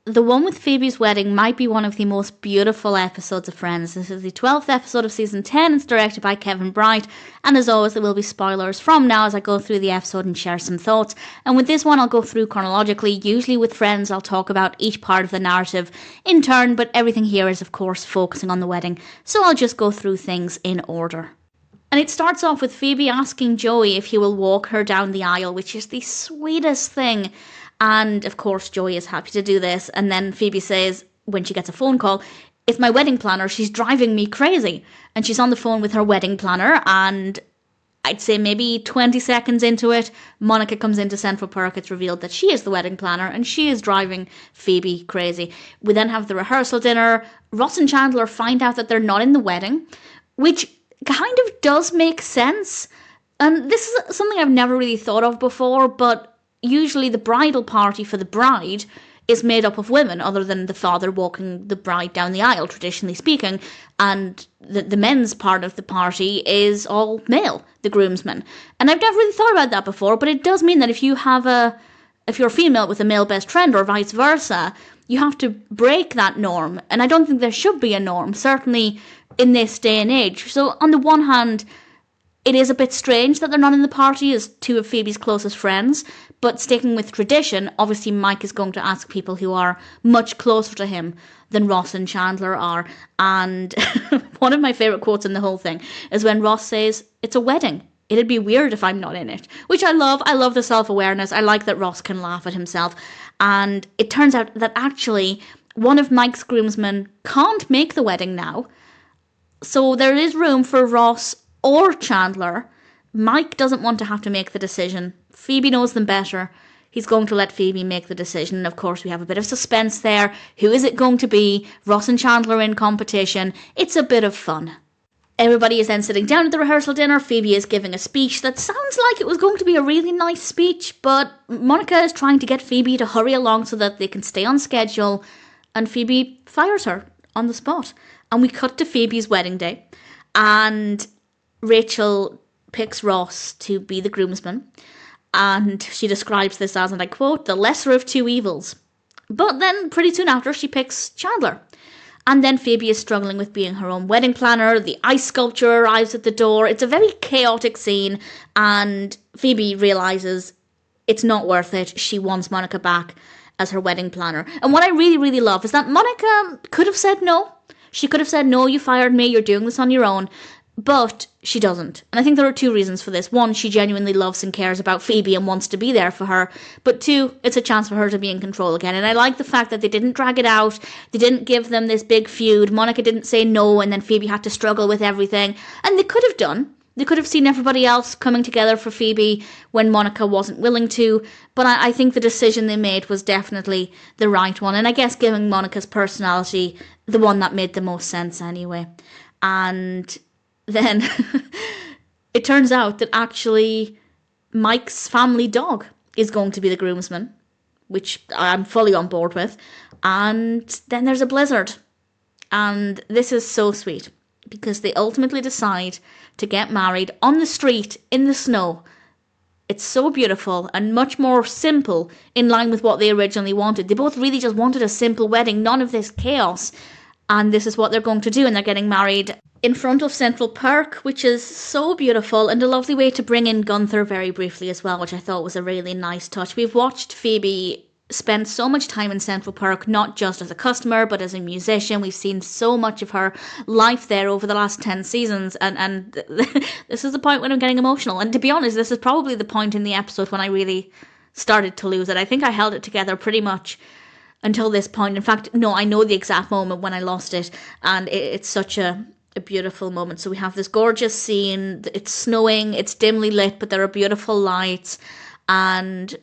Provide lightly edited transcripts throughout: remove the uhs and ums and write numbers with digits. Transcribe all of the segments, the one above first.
the one with Phoebe's wedding might be one of the most beautiful episodes of Friends. This is the 12th episode of season 10. It's directed by Kevin Bright. And as always, there will be spoilers from now as I go through the episode and share some thoughts. And with this one, I'll go through chronologically. Usually with Friends, I'll talk about each part of the narrative in turn. But everything here is, of course, focusing on the wedding. So I'll just go through things in order. And it starts off with Phoebe asking Joey if he will walk her down the aisle, which is the sweetest thing. And, of course, Joey is happy to do this. And then Phoebe says, when she gets a phone call, it's my wedding planner. She's driving me crazy. And she's on the phone with her wedding planner. And I'd say maybe 20 seconds into it, Monica comes into Central Park. It's revealed that she is the wedding planner. And she is driving Phoebe crazy. We then have the rehearsal dinner. Ross and Chandler find out that they're not in the wedding, which kind of does make sense. And this is something I've never really thought of before, but usually the bridal party for the bride is made up of women, other than the father walking the bride down the aisle, traditionally speaking, and the men's part of the party is all male, the groomsmen. And I've never really thought about that before, but it does mean that if you're a female with a male best friend or vice versa, you have to break that norm. And I don't think there should be a norm, certainly in this day and age. So on the one hand, it is a bit strange that they're not in the party as two of Phoebe's closest friends, but sticking with tradition, obviously Mike is going to ask people who are much closer to him than Ross and Chandler are. And one of my favourite quotes in the whole thing is when Ross says, "It's a wedding. It'd be weird if I'm not in it," which I love. I love the self-awareness. I like that Ross can laugh at himself. And it turns out that actually one of Mike's groomsmen can't make the wedding now. So there is room for Ross or Chandler. Mike doesn't want to have to make the decision. Phoebe knows them better. He's going to let Phoebe make the decision. And of course, we have a bit of suspense there. Who is it going to be? Ross and Chandler in competition. It's a bit of fun. Everybody is then sitting down at the rehearsal dinner. Phoebe is giving a speech that sounds like it was going to be a really nice speech, but Monica is trying to get Phoebe to hurry along so that they can stay on schedule, and Phoebe fires her on the spot. And we cut to Phoebe's wedding day, and Rachel picks Ross to be the groomsman, and she describes this as, and I quote, "the lesser of two evils." But then pretty soon after, she picks Chandler. And then Phoebe is struggling with being her own wedding planner. The ice sculpture arrives at the door. It's a very chaotic scene, and Phoebe realises it's not worth it. She wants Monica back as her wedding planner. And what I really, really love is that Monica could have said no. She could have said, "No, you fired me, you're doing this on your own." But she doesn't. And I think there are two reasons for this. One, she genuinely loves and cares about Phoebe and wants to be there for her. But two, it's a chance for her to be in control again. And I like the fact that they didn't drag it out. They didn't give them this big feud. Monica didn't say no, and then Phoebe had to struggle with everything. And they could have done. They could have seen everybody else coming together for Phoebe when Monica wasn't willing to. But I think the decision they made was definitely the right one. And I guess giving Monica's personality the one that made the most sense anyway. And then it turns out that actually Mike's family dog is going to be the groomsman, which I'm fully on board with. And then there's a blizzard. And this is so sweet, because they ultimately decide to get married on the street in the snow. It's so beautiful and much more simple, in line with what they originally wanted. They both really just wanted a simple wedding, none of this chaos. And this is what they're going to do, and they're getting married in front of Central Park, which is so beautiful, and a lovely way to bring in Gunther very briefly as well, which I thought was a really nice touch. We've watched Phoebe spend so much time in Central Park, not just as a customer, but as a musician. We've seen so much of her life there over the last 10 seasons, and this is the point when I'm getting emotional. And to be honest, this is probably the point in the episode when I really started to lose it. I think I held it together pretty much until this point. In fact, no, I know the exact moment when I lost it, and it's such a beautiful moment. So we have this gorgeous scene. It's snowing, it's dimly lit, but there are beautiful lights, and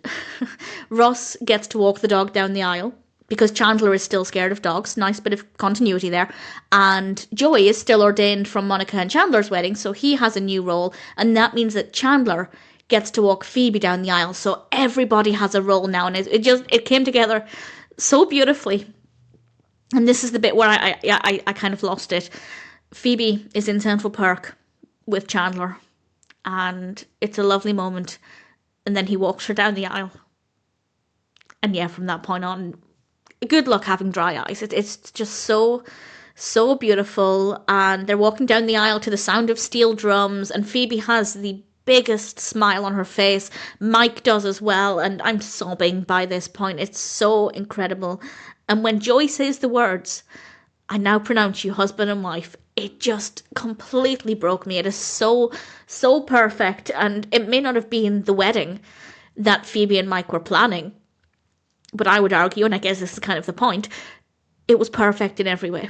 Ross gets to walk the dog down the aisle because Chandler is still scared of dogs. Nice bit of continuity there. And Joey is still ordained from Monica and Chandler's wedding, so he has a new role, and that means that Chandler gets to walk Phoebe down the aisle. So everybody has a role now, and it came together so beautifully. And this is the bit where I kind of lost it. Phoebe is in Central Park with Chandler, and it's a lovely moment. And then he walks her down the aisle. And yeah, from that point on, good luck having dry eyes. It's just so, so beautiful. And they're walking down the aisle to the sound of steel drums, and Phoebe has the biggest smile on her face. Mike does as well, and I'm sobbing by this point. It's so incredible. And when Joy says the words, "I now pronounce you husband and wife," it just completely broke me. It is so, so perfect. And it may not have been the wedding that Phoebe and Mike were planning, but I would argue, and I guess this is kind of the point, it was perfect in every way.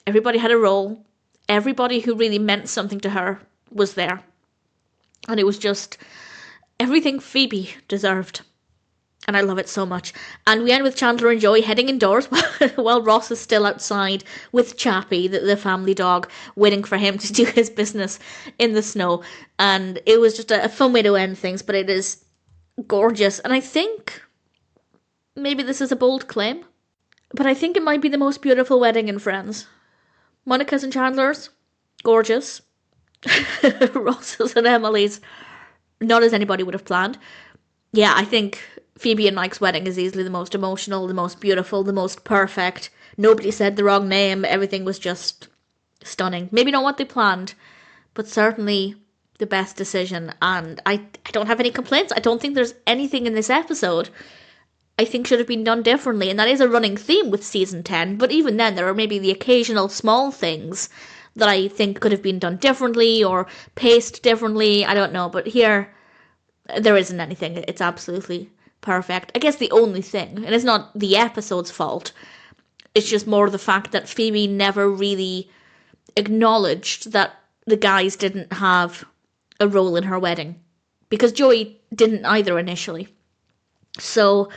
Everybody had a role. Everybody who really meant something to her was there. And it was just everything Phoebe deserved. And I love it so much. And we end with Chandler and Joey heading indoors while Ross is still outside with Chappie, the family dog, waiting for him to do his business in the snow. And it was just a fun way to end things, but it is gorgeous. And I think, maybe this is a bold claim, but I think it might be the most beautiful wedding in Friends. Monica's and Chandler's, gorgeous. Ross's and Emily's, not as anybody would have planned. Yeah, I think Phoebe and Mike's wedding is easily the most emotional, the most beautiful, the most perfect. Nobody said the wrong name. Everything was just stunning. Maybe not what they planned, but certainly the best decision. And I don't have any complaints. I don't think there's anything in this episode I think should have been done differently. And that is a running theme with season 10. But even then, there are maybe the occasional small things that I think could have been done differently or paced differently. I don't know. But here, there isn't anything. It's absolutely perfect. I guess the only thing, and it's not the episode's fault, it's just more the fact that Phoebe never really acknowledged that the guys didn't have a role in her wedding. Because Joey didn't either initially. So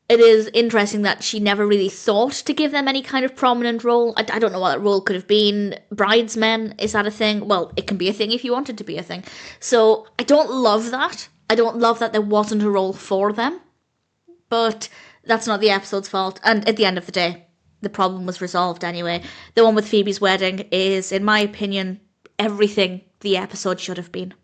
it is interesting that she never really thought to give them any kind of prominent role. I don't know what that role could have been. Bridesmen, is that a thing? Well, it can be a thing if you want it to be a thing. So I don't love that. I don't love that there wasn't a role for them. But that's not the episode's fault. And at the end of the day, the problem was resolved anyway. The one with Phoebe's wedding is, in my opinion, everything the episode should have been.